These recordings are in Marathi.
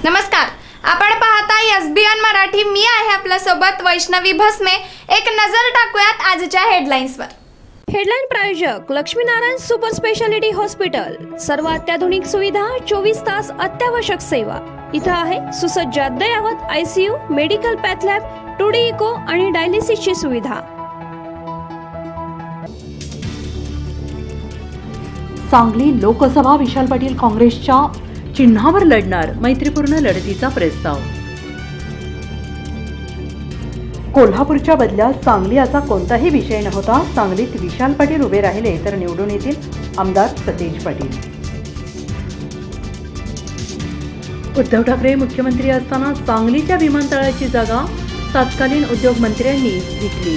नमस्कार, आपण पाहता एसबीएन मराठी। मी आहे आपल्या सोबत वैष्णवी भस्मे। एक नजर टाकूयात आजच्या हेडलाईन्सवर। हेडलाईन प्रायोजक लक्ष्मीनारायण सुपर स्पेशालिटी हॉस्पिटल। सर्व अत्याधुनिक सुविधा, 24 तास अत्यावश्यक सेवा। इथं आहे सुसज्ज अद्ययावत ICU, medical path lab, 2D echo आणि डायलिसिसची सुविधा। सांगली लोकसभा विशाल पाटील काँग्रेसच्या चिन्हावर लढणार, मैत्रीपूर्ण लढतीचा प्रस्ताव। कोल्हापूरच्या बदल्यात सांगली असा कोणताही विषय नव्हता। सांगलीत विशाल पाटील उभे राहिले तर निवडून येतील आमदार सतेज पाटील। उद्धव ठाकरे मुख्यमंत्री असताना सांगलीच्या विमानतळाची जागा तत्कालीन उद्योगमंत्र्यांनी घेतली।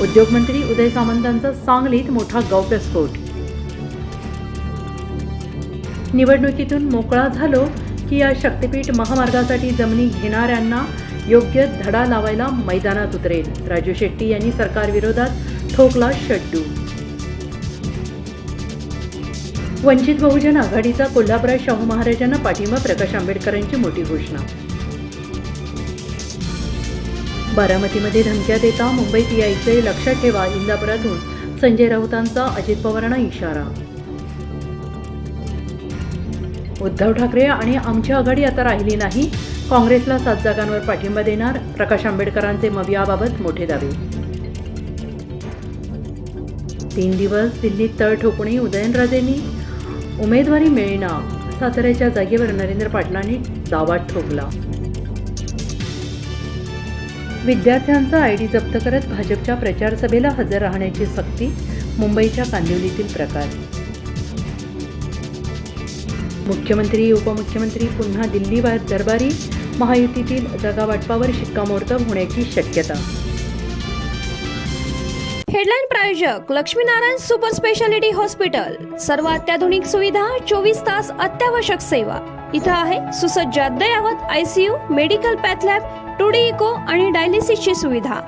उद्योगमंत्री उदय सामंतांचा सांगलीत मोठा गौप्यस्फोट। निवडणुकीतून मोकळा झालो की या शक्तीपीठ महामार्गासाठी जमिनी घेणाऱ्यांना योग्य धडा लावायला मैदानात उतरेल। राजू शेट्टी यांनी सरकारविरोधात ठोकला शड्डू। वंचित बहुजन आघाडीचा कोल्हापुरात शाहू महाराजांना पाठिंबा, प्रकाश आंबेडकरांची मोठी घोषणा। बारामतीमध्ये धमक्या देता मुंबईत यायचे, लक्षात ठेवा। इंदापुरातून संजय राऊतांचा अजित पवारांना इशारा। उद्धव ठाकरे आणि आमची आघाडी आता राहिली नाही, काँग्रेसला 7 जागांवर पाठिंबा देणार, प्रकाश आंबेडकरांचे मग याबाबत मोठे दावे। 3 दिवस दिल्लीत तळ ठोकणे, उदयनराजेंनी उमेदवारी मिळेना, साताऱ्याच्या जागेवर नरेंद्र पाटलांनी दावा ठोकला। विद्यार्थ्यांचा आयडी जप्त करत भाजपच्या प्रचार सभेला हजर राहण्याची सक्ती, मुंबईच्या कांदिवलीतील प्रकार। मुख्यमंत्री उपमुख्यमंत्री पुन्हा दिल्लीवर दरबारी, महायुतीतील जागावाटपावर शिक्कामोर्तब होण्याची शक्यता। हेडलाईन प्रायोजक लक्ष्मीनारायण सुपर स्पेशालिटी हॉस्पिटल। सर्व अत्याधुनिक सुविधा, 24 तास अत्यावश्यक सेवा। इथं आहे सुसज्ज अद्ययावत ICU, medical path lab, 2D echo आणि डायलिसिसची सुविधा।